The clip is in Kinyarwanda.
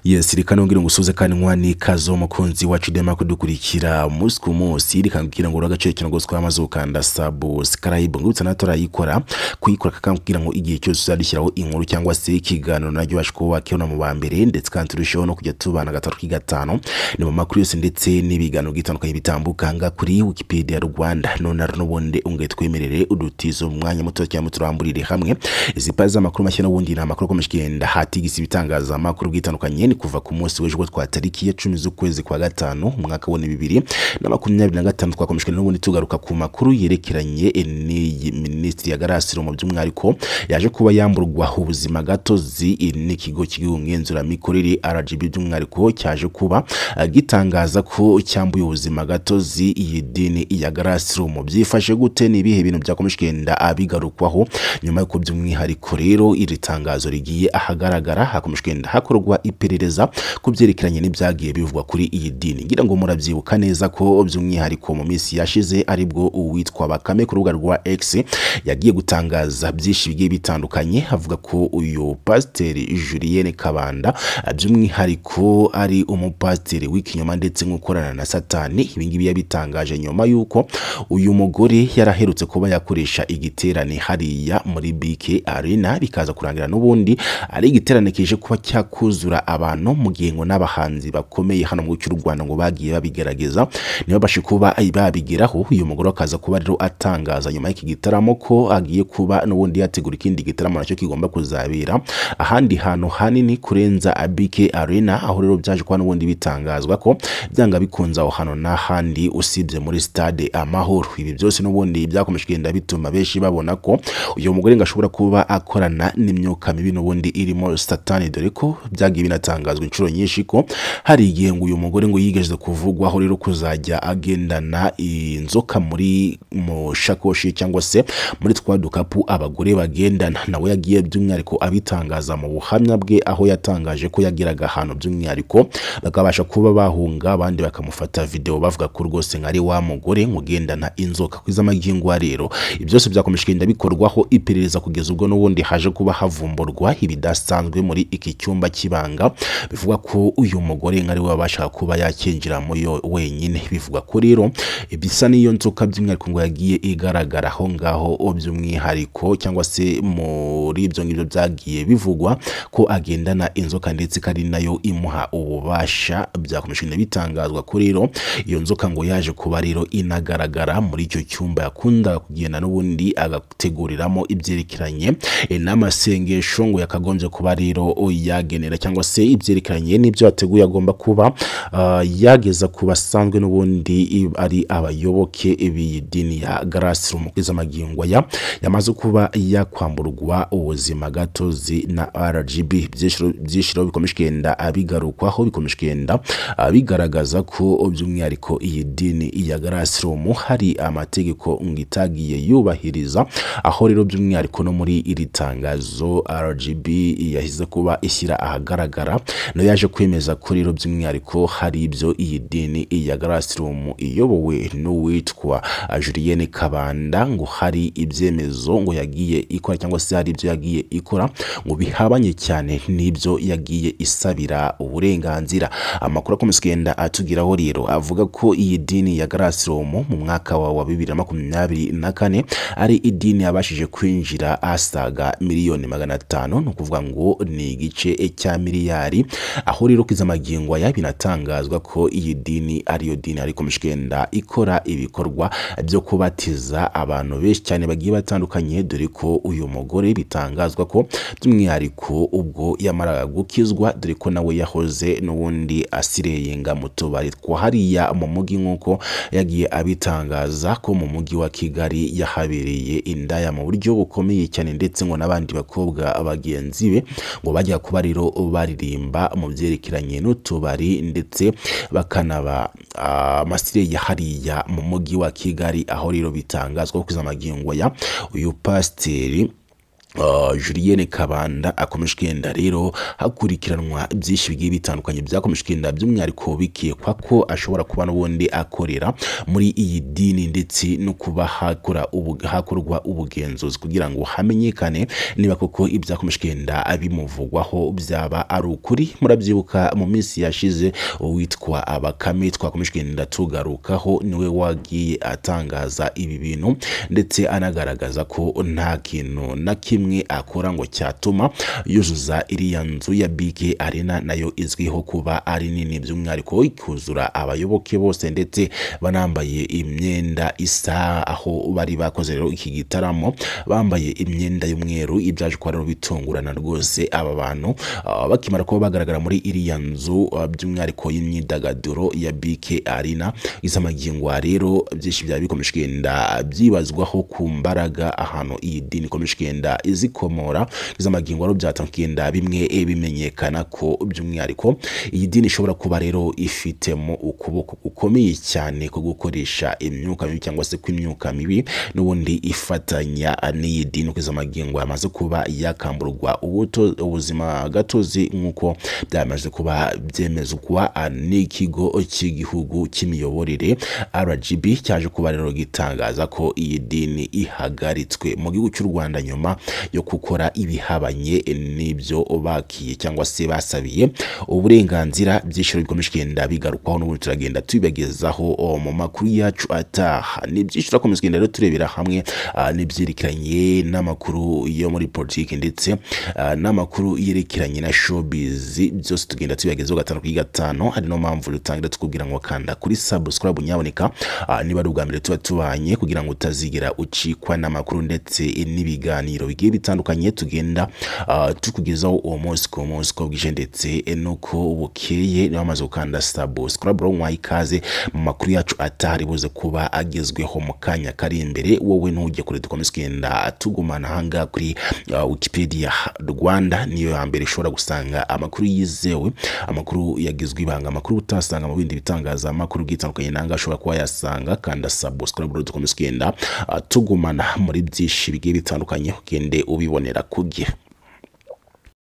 Yes, reka nongere ngusuze kandi nkwani kazo mukunzi wacu dema kudukurikira umunsi ku munsi rikambwira ngo uragace cyane gose kwamaze ukanda subscribe ngutse natorayikora kuyikora kakambwira ngo igihe cyose uzadishyiraho inkuru cyangwa se ikiganiro najyo bashiko wakiona mu bambere ndetse kandi turushaho no kujya tubana gatatu kigatano ni mu makuru yose ndetse n'ibiganiro gitandukanye bitambuka nga kuri Wikipedia Rwanda none n'ubundi ungetwemerere udutizo mu mwanya muto cyane turamburire hamwe izipaza amakuru mashya n'ubundi na makuru komishigenda hatigisi bitangaza amakuru gitandukanye kuva ku munsi w'ejo twa tariki ya 10 z'ukwezi kwa gatanu umwaka wa 2025 twakomeshwe n'ubundi tugaruka ku makuru yerekeranye ni Minisitiri ya Garasiro mu by'umwariko yaje kuba yamburwa ubuzima gatozi n'ikigo cy'igenzura mikorere RGB by'umwariko cyaje kuba gitangaza ko cyambuye ubuzima gatozi iyi dini ya Garasiro mu byifashe gute nibihe bintu byakomeshwenda abigarukwaho nyuma y'uko by'umwihariko rero iri tangazo rigiye ahagaragara hakomeshwenda hakorwa iperereza kubyerekeranye n'ibyagiye bivugwa kuri iyi dini ngira ngo murabyibuka neza ko by'umwihariko mu minsi yashize aribwo uwitwa Bakame ku rubuga rwa X yagiye gutangaza byinshi bigiye bitandukanye avuga ko uyu pasiteri Julienne Kabanda by'umwihariko ari umupasiteri w'ikinyoma ndetse nk'ukorana na Satani ibingibi yabitangaje nyuma yuko uyu mugore yaraherutse kuba yakoresha igiterane hariya muri BK Arena bikaza kurangira n'ubundi ari igiterane kije kuba cyakuzura abantu mu gihe ngo n'abahanzi bakomeye hano mu cy'u Rwanda ngo bagiye babigerageza niyo bashikuba babigeraho uyu mugore akaza kuba rero atangaza nyuma y'iki gitaramo ko agiye kuba n'ubundi yategura ikindi gitaramo nacyo kigomba kuzabera ahandi hantu hanini kurenza BK Arena aho rero byaje kwa n'ubundi bitangazwa ko byanga bikunza aho hano n'ahandi usibye muri stade Amahoro ibi byose n'ubundi byakomeshwenda bituma beshi babona ko uyu mugore ngashobora kuba akorana n'imyuka mibi n'ubundi irimo Satani dore ko byagiye binatangazwa inshuro nyinshi ko hari igihe ngo uyu mugore ngo yigeze kuvugwaho rero kuzajya agendana inzoka muri mu shakoshi cyangwa se muri twa dukapu abagore bagendana nawe yagiye by'umwihariko abitangaza mu buhamya bwe aho yatangaje ko yagiraga ahantu by'umwihariko bakabasha kuba bahunga abandi bakamufata video bavuga ko rwose nkari wa mugore mugendana inzoka kwizamagingo rero ibyose byakomeshwenda bikorwaho iperereza kugeza ubwo n'ubundi haje kuba havumburwa ibidasanzwe muri iki cyumba kibanga bivuga ko uyu mugore nkari wabasha kuba yakinjira mu wenyine bivuga ko rero bisa niyo nzoka by'umwihariko ngo yagiye igaragara aho ngaho by'umwihariko cyangwa se muri ibyo ngibyo byagiye bivugwa ko agendana inzoka ndetse kandi nayo imuha ububasha byakomeshwenda bitangazwa ko rero iyo nzoka ngo yaje kuba rero inagaragara muri icyo cyumba yakunda kugenda n'ubundi agateguriramo ibyerekeranye n'amasengesho ngo yakagombye kuba rero yagenera cyangwa se ibyerekeranye n'ibyo ateguye agomba kuba yageza ku basanzwe n'ubundi ari abayoboke b'idini ya Garasiro mu kwizamagingo yamaze kuba yakwamburwa ubuzima gatozi na RGB byishiro bikomeshwenda abigarukwaho bikomeshwenda bigaragaza ko by'umwihariko iyi dini ya Garasiro mu hari amategeko ngitagiye yubahiriza aho rero by'umwihariko no muri iri tangazo RGB yahize kuba ishyira ahagaragara no yaje kwemeza ko rero by'umwihariko hari ibyo iyi dini ya Garasiro iyobowe n'uwitwa Julienne Kabanda ngo hari ibyemezo ngo yagiye ikora cyangwa se hari ibyo yagiye ikora ngo bihabanye cyane n'ibyo yagiye isabira uburenganzira amakuru akomeskenda atugiraho rero avuga ko iyi dini ya Garasiro mu mwaka wa 2024 ari idini yabashije kwinjira asaga miliyoni 500 no kuvuga ngo ni igice cya miliyari aho rero kizamagingo binatangazwa ko iyi dini ariyo dini ariko mishkenda ikora ibikorwa byo kubatiza abantu benshi cyane bagiye batandukanye dore ko uyu mugore bitangazwa ko by'umwihariko ubwo yamaraga gukizwa dore ko nawe yahoze n'ubundi asireyenga mu tubari kwa hariya mu mugi nkuko yagiye abitangaza ko mu mugi wa Kigali yahabereye indaya mu buryo bukomeye cyane ndetse ngo n'abandi bakobwa abagenzi be ngo bajya kuba rero baririmba mu byerekeranye n'utubari ndetse bakanaba amasire ya hariya mu mugi wa Kigali aho rero bitangazwa ko kuzamagingo uyu pasiteri Julienne Kabanda akomeje kugenda rero hakurikiranwa byinshi bigiye bitandukanye byakomeje kugenda by'umwihariko bikekwa ko ashobora kuba n'ubundi akorera muri iyi dini ndetse no kuba hakorwa ubugenzuzi kugira ngo hamenyekane niba koko ibyakomeje kugenda bimuvugwaho byaba ari ukuri. Murabyibuka mu minsi yashize uwitwa Abakame twakomeje kugenda tugarukaho niwe wagiye atangaza ibi bintu ndetse anagaragaza ko nta kintu na kimwe akora ngo cyatuma yuzuza iriya nzu ya BK Arena, nayo izwiho kuba ari nini by'umwihariko ikuzura abayoboke bose ndetse banambaye imyenda isa. Aho bari bakoze rero iki gitaramo bambaye imyenda y'umweru, ibyaje kwa rero bitungurana rwose aba bantu bakimara kuba bagaragara muri iriya nzu by'umwihariko y'imyidagaduro ya BK Arena. Izamagingo rero byinshi bya bikomeje kugenda byibazwaho ku mbaraga ahantu iyi dini ikomeje kugenda izikomora. Izamagingo rero byatangenda bimwe bimenyekana ko by'umwihariko iyi dini ishobora kuba rero ifitemo ukuboko gukomeye cyane ko gukoresha imyuka mibi cyangwa se kw'imyuka mibi n'ubundi ifatanya n'iyi dini. Izamagingo yamaze kuba yakamburwa ubuzima gatozi nk'uko byamaze kuba byemezwa n'ikigo cy'igihugu cy'imiyoborere RGB cyaje kuba rero gitangaza ko iyi dini ihagaritswe mu gihugu cy'u Rwanda nyuma yo gukora ibihabanye n'ibyo bakiye cyangwa se basabiye uburenganzira. Byishiro bikomeje kugenda bigarukwaho n'ubundi turagenda tubibagezaho mu makuru yacu ataha. Ni byinshi turakomeza kugenda rero turebera hamwe n'ibyerekeranye n'amakuru yo muri politiki ndetse n'amakuru yerekeranye na showbiz, byose tugenda tubibagezaho 5 kuri 5. Hari no mpamvu dutangira tukubwira ngo kanda kuri subscribe nyaboneka niba ari ubwa mbere tuba tubanye kugira ngo utazigera ucikwa n'amakuru ndetse n'ibiganiro bigiye bitandukanye tugenda tukugezaho umunsi ku munsi ko bwije ndetse nuko bukeye. Niba amaze gukanda subscribe mwa ikaze mu makuru yacu atari buze kuba agezweho mu kanya kari imbere. Wowe ntujye kure dukomeze kugenda tugumana hanga kuri Wikipedia Rwanda, niyo ya mbere ishobora gusanga amakuru yizewe, amakuru yagizwe ibanga, amakuru utasanga mu bindi bitangaza amakuru gitandukanye nanga ashobora kuba yasanga. Kanda subscribe dukomeze kugenda tugumana muri byinshi bigiye bitandukanye ugende ubibonera ku gihe.